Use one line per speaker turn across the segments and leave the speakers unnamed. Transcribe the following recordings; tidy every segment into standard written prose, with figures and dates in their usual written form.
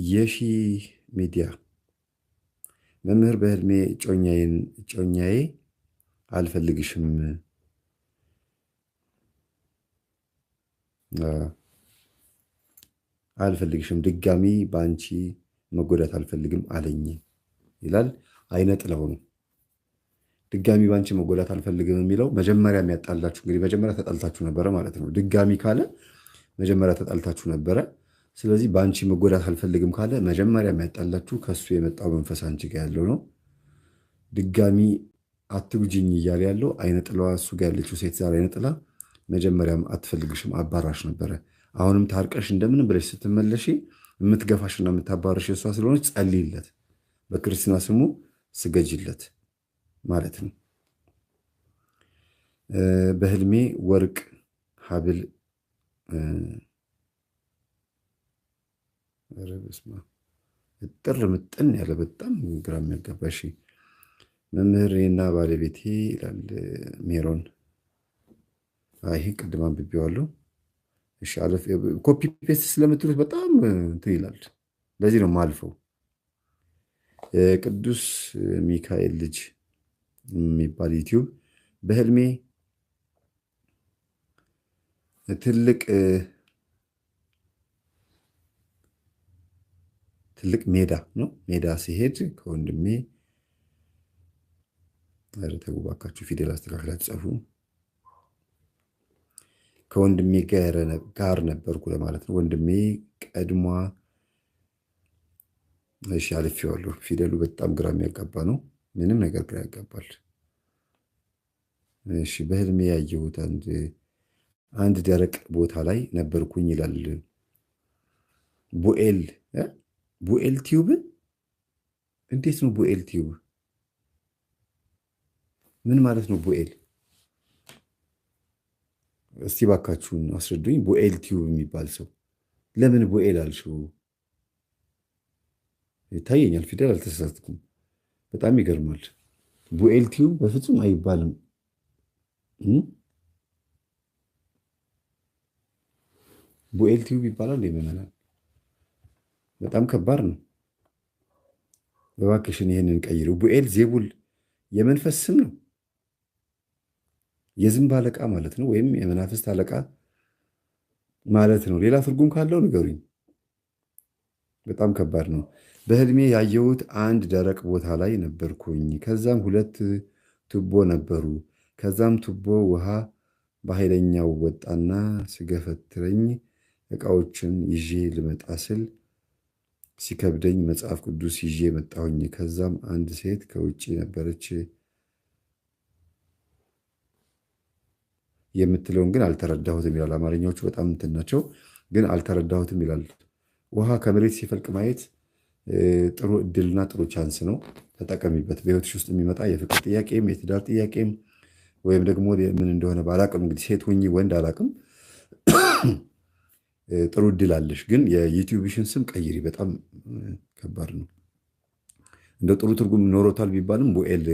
የሺ ሚዲያ መምህር በህልሜ እጮኛዬ አልፈልግሽም አልፈልግሽም ድጋሚ በአንቺ መጎዳት አልፈልግም አለኝ ይላል። አይነ ጥላው ነው። ድጋሚ በአንቺ መጎዳት አልፈልግም የሚለው መጀመሪያ የሚያጣላችሁ እንግዲህ መጀመሪያ ተጣልታችሁ ነበረ ማለት ነው። ድጋሚ ካለ መጀመሪያ ተጣልታችሁ ነበረ። ስለዚህ በአንቺ መጎዳት አልፈልግም ካለ መጀመሪያ የሚያጣላችሁ ከሱ የመጣው መንፈስ አንቺ ጋር ያለው ነው። ድጋሚ አትጉጂኝ እያለ ያለው አይነ ጥላዋ እሱ ጋር ያለችው ሴት ዛሬ አይነ ጥላ መጀመሪያም አትፈልግሽም አባራሽ ነበረ። አሁንም ታርቀሽ እንደምንም ብለሽ ስትመለሺ የምትገፋሽና የምታባርሽ እሷ ስለሆነች ጸልይለት፣ በክርስትና ስሙ ስገጅለት ማለት ነው። በህልሜ ወርቅ ሀብል እጥር ምጥን ያለ በጣም ግራ የሚያጋባ መምህሬና ባለቤቴ ይላል ሜሮን። ይሄ ቅድም አንብቤዋለሁ። እሺ አለፍ ኮፒ ፔስት ስለምትሉት በጣም እንትን ይላል። ለዚህ ነው ማልፈው። ቅዱስ ሚካኤል ልጅ የሚባል ዩቲዩብ በህልሜ ትልቅ ሜዳ ነው። ሜዳ ሲሄድ ከወንድሜ ተው እባካችሁ ፊደል አስተካክላችሁ ጻፉ። ከወንድሜ ጋር ነበርኩ ለማለት ነው። ወንድሜ ቀድሟ። እሺ አልፌዋለሁ። ፊደሉ በጣም ግራ የሚያጋባ ነው። ምንም ነገር ግራ ያጋባል። እሺ በህልሜ ያየሁት አንድ ደረቅ ቦታ ላይ ነበርኩኝ ይላል ቡኤል ቲዩብ። እንዴት ነው ቡኤል ቲዩብ? ምን ማለት ነው ቡኤል? እስቲ ባካችሁን አስረዱኝ። ቡኤል ቲዩብ የሚባል ሰው ለምን ቡኤል አልሽው? ይታየኛል፣ ፊደል አልተሳሳትኩም። በጣም ይገርማል። ቡኤል ቲዩብ በፍጹም አይባልም። ቡኤል ቲዩብ ይባላል ይመናል። በጣም ከባድ ነው። እባክሽን ይህንን ቀይሩ። ቡኤል ዜቡል የመንፈስ ስም ነው። የዝንብ አለቃ ማለት ነው፣ ወይም የመናፍስት አለቃ ማለት ነው። ሌላ ትርጉም ካለው ንገሩኝ። በጣም ከባድ ነው። በህልሜ ያየሁት አንድ ደረቅ ቦታ ላይ ነበርኩኝ። ከዛም ሁለት ቱቦ ነበሩ። ከዛም ቱቦ ውሃ በኃይለኛው ወጣና ስገፈትረኝ እቃዎችን ይዤ ልመጣ ስል ሲከብደኝ መጽሐፍ ቅዱስ ይዤ መጣሁኝ። ከዛም አንድ ሴት ከውጭ ነበረች። የምትለውን ግን አልተረዳሁትም ይላል። አማርኛዎቹ በጣም እንትን ናቸው፣ ግን አልተረዳሁትም ይላል። ውሃ ከመሬት ሲፈልቅ ማየት ጥሩ እድልና ጥሩ ቻንስ ነው። ተጠቀሚበት። በህይወትሽ ውስጥ የሚመጣ የፍቅር ጥያቄም የትዳር ጥያቄም ወይም ደግሞ ምን እንደሆነ ባላቅም፣ እንግዲህ ሴት ሁኚ ወንድ አላቅም፣ ጥሩ እድል አለሽ። ግን የዩቲዩብሽን ስም ቀይሪ። በጣም ከባድ ነው። እንደ ጥሩ ትርጉም ኖሮታል ቢባልም ቡኤል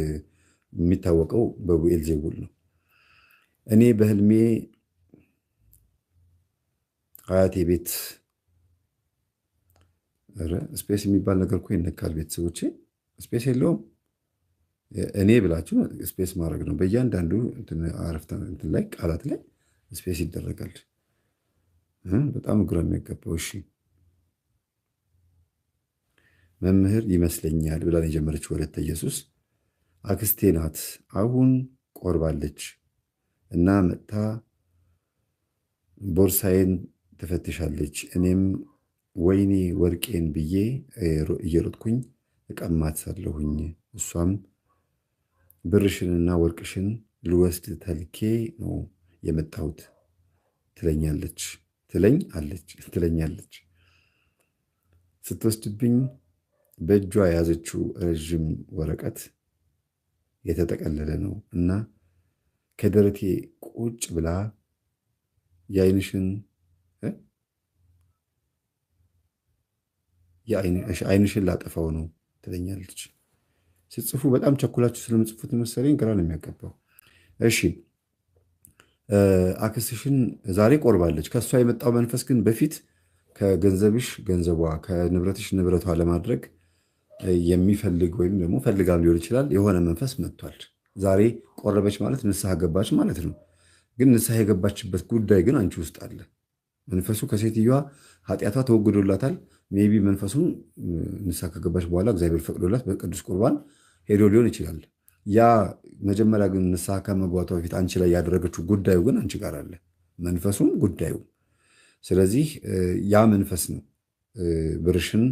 የሚታወቀው በቡኤል ዜቡል ነው። እኔ በህልሜ አያቴ ቤት ስፔስ የሚባል ነገር እኮ ይነካል። ቤተሰቦቼ ስፔስ የለውም። እኔ ብላችሁ ስፔስ ማድረግ ነው። በእያንዳንዱ አረፍተ ላይ ቃላት ላይ ስፔስ ይደረጋል። በጣም ግራ የሚያጋባው። እሺ መምህር ይመስለኛል ብላ የጀመረችው ወለተ ኢየሱስ አክስቴ ናት። አሁን ቆርባለች እና መጥታ ቦርሳዬን ትፈትሻለች። እኔም ወይኔ ወርቄን ብዬ እየሮጥኩኝ እቀማታለሁኝ። እሷም ብርሽንና ወርቅሽን ልወስድ ተልኬ ነው የመጣሁት ትለኛለች። ስትወስድብኝ በእጇ የያዘችው ረዥም ወረቀት የተጠቀለለ ነው እና ከደረቴ ቁጭ ብላ አይንሽን ላጠፋው ነው ትለኛለች። ስትጽፉ በጣም ቸኩላችሁ ስለምጽፉት መሰለኝ ግራ ነው የሚያጋባው። እሺ አክስትሽን ዛሬ ቆርባለች። ከእሷ የመጣው መንፈስ ግን በፊት ከገንዘብሽ ገንዘቧ ከንብረትሽ ንብረቷ ለማድረግ የሚፈልግ ወይም ደግሞ ፈልጋም ሊሆን ይችላል የሆነ መንፈስ መጥቷል። ዛሬ ቆረበች ማለት ንስሐ ገባች ማለት ነው። ግን ንስሐ የገባችበት ጉዳይ ግን አንቺ ውስጥ አለ። መንፈሱ ከሴትዮዋ ኃጢአቷ ተወግዶላታል። ሜይ ቢ መንፈሱ ንስሐ ከገባች በኋላ እግዚአብሔር ፈቅዶላት በቅዱስ ቁርባን ሄዶ ሊሆን ይችላል። ያ መጀመሪያ ግን ንስሐ ከመግባቷ በፊት አንቺ ላይ ያደረገችው ጉዳዩ ግን አንቺ ጋር አለ፣ መንፈሱም ጉዳዩ። ስለዚህ ያ መንፈስ ነው ብርሽን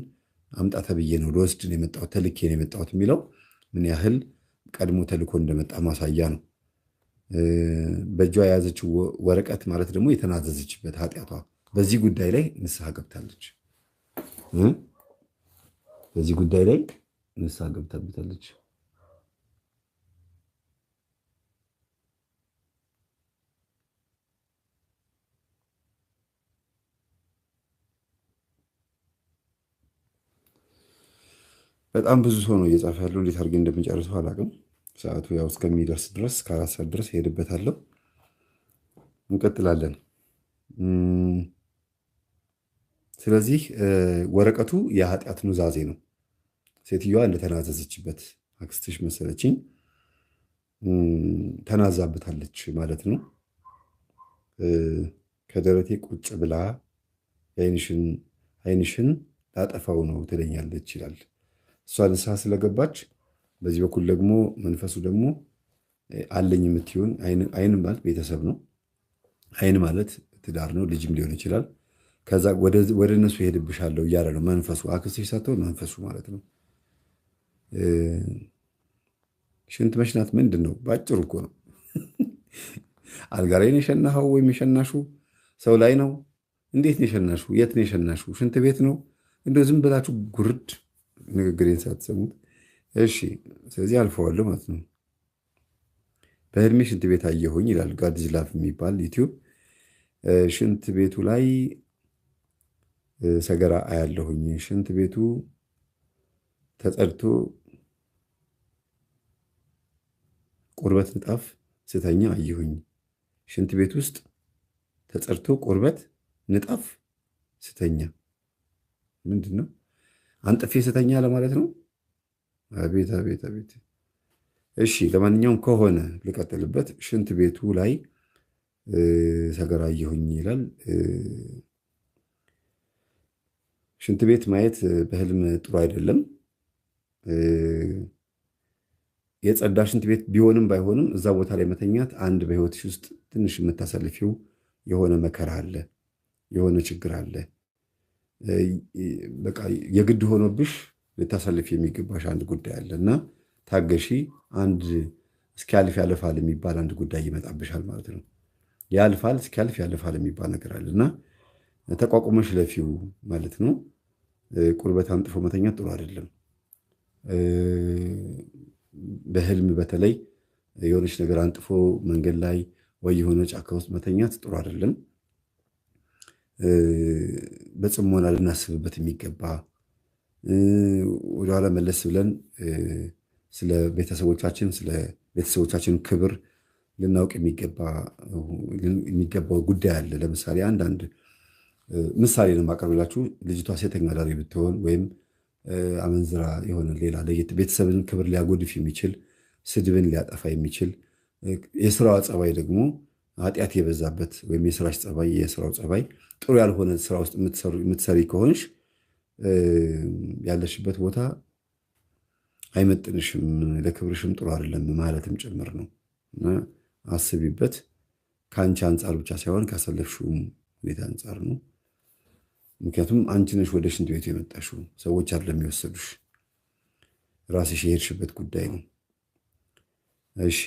አምጣ ተብዬ ነው ልወስድ ነው የመጣሁት ተልኬ ነው የመጣሁት የሚለው ምን ያህል ቀድሞ ተልኮ እንደመጣ ማሳያ ነው። በእጇ የያዘችው ወረቀት ማለት ደግሞ የተናዘዘችበት ኃጢአቷ በዚህ ጉዳይ ላይ ንስሐ ገብታለች። በዚህ ጉዳይ ላይ ንስሐ ገብታበታለች። በጣም ብዙ ሰው ነው እየጻፈ ያለው። እንዴት አድርጌ እንደምንጨርሰው አላውቅም። ሰዓቱ ያው እስከሚደርስ ድረስ ከ4 ሰዓት ድረስ ሄድበታለሁ። እንቀጥላለን። ስለዚህ ወረቀቱ የኃጢአት ኑዛዜ ነው። ሴትዮዋ እንደተናዘዘችበት አክስትሽ መሰለችኝ ተናዛበታለች ማለት ነው። ከደረቴ ቁጭ ብላ ዓይንሽን ላጠፋው ነው ትለኛለች ይላል። እሷ ንስሐ ስለገባች በዚህ በኩል ደግሞ መንፈሱ ደግሞ አለኝ የምትሆን ዓይን ማለት ቤተሰብ ነው። ዓይን ማለት ትዳር ነው፣ ልጅም ሊሆን ይችላል። ከዛ ወደ እነሱ ሄድብሻለሁ እያለ ነው መንፈሱ። አክስትሽ ሳትሆን መንፈሱ ማለት ነው። ሽንት መሽናት ምንድን ነው? ባጭሩ እኮ ነው። አልጋ ላይ ነው የሸናኸው ወይም የሸናሹ ሰው ላይ ነው? እንዴት ነው የሸናሹ? የት ነው የሸናሹ? ሽንት ቤት ነው? እንደው ዝም ብላችሁ ጉርድ ንግግሬን ሳትሰሙት። እሺ፣ ስለዚህ አልፈዋለሁ ማለት ነው። በህልሜ ሽንት ቤት አየሁኝ ይላል ጋድዝ ላፍ የሚባል ዩቲዩብ። ሽንት ቤቱ ላይ ሰገራ አያለሁኝ። ሽንት ቤቱ ተጸድቶ ቁርበት ንጣፍ ስተኛ አየሁኝ። ሽንት ቤት ውስጥ ተጸድቶ ቁርበት ንጣፍ ስተኛ ምንድን ነው? አንጥፌ ስተኛ ለማለት ነው። አቤት አቤት አቤት። እሺ ለማንኛውም ከሆነ ልቀጥልበት። ሽንት ቤቱ ላይ ሰገራ አየሁኝ ይላል። ሽንት ቤት ማየት በህልም ጥሩ አይደለም። የጸዳ ሽንት ቤት ቢሆንም ባይሆንም እዛ ቦታ ላይ መተኛት አንድ በህይወትሽ ውስጥ ትንሽ የምታሳልፊው የሆነ መከራ አለ፣ የሆነ ችግር አለ። በቃ የግድ ሆኖብሽ ልታሳልፍ የሚገባሽ አንድ ጉዳይ አለ እና ታገሺ። አንድ እስኪያልፍ ያልፋል የሚባል አንድ ጉዳይ ይመጣብሻል ማለት ነው። ያልፋል፣ እስኪያልፍ ያልፋል የሚባል ነገር አለ እና ተቋቁመሽ ለፊው ማለት ነው። ቁርበት አንጥፎ መተኛት ጥሩ አይደለም። በህልም በተለይ የሆነች ነገር አንጥፎ መንገድ ላይ ወይ የሆነ ጫካ ውስጥ መተኛት ጥሩ አይደለም። በጽሞና ልናስብበት የሚገባ ወደኋላ መለስ ብለን ስለ ቤተሰቦቻችን ክብር ልናውቅ የሚገባው ጉዳይ አለ። ለምሳሌ አንዳንድ ምሳሌ ነው የማቀርብላችሁ። ልጅቷ ሴተኛ አዳሪ ብትሆን ወይም አመንዝራ የሆነ ሌላ ቤተሰብን ክብር ሊያጎድፍ የሚችል ስድብን ሊያጠፋ የሚችል የስራዋ ጸባይ ደግሞ ኃጢአት የበዛበት ወይም የስራው ጸባይ ጥሩ ያልሆነ ስራ ውስጥ የምትሰሪ ከሆንሽ ያለሽበት ቦታ አይመጥንሽም፣ ለክብርሽም ጥሩ አይደለም ማለትም ጭምር ነው እና አስቢበት። ከአንቺ አንጻር ብቻ ሳይሆን ካሳለፍሽውም ሁኔታ አንጻር ነው። ምክንያቱም አንቺ ነሽ ወደ ሽንት ቤቱ የመጣሽው፣ ሰዎች አይደለም የወሰዱሽ። ራስሽ የሄድሽበት ጉዳይ ነው። እሺ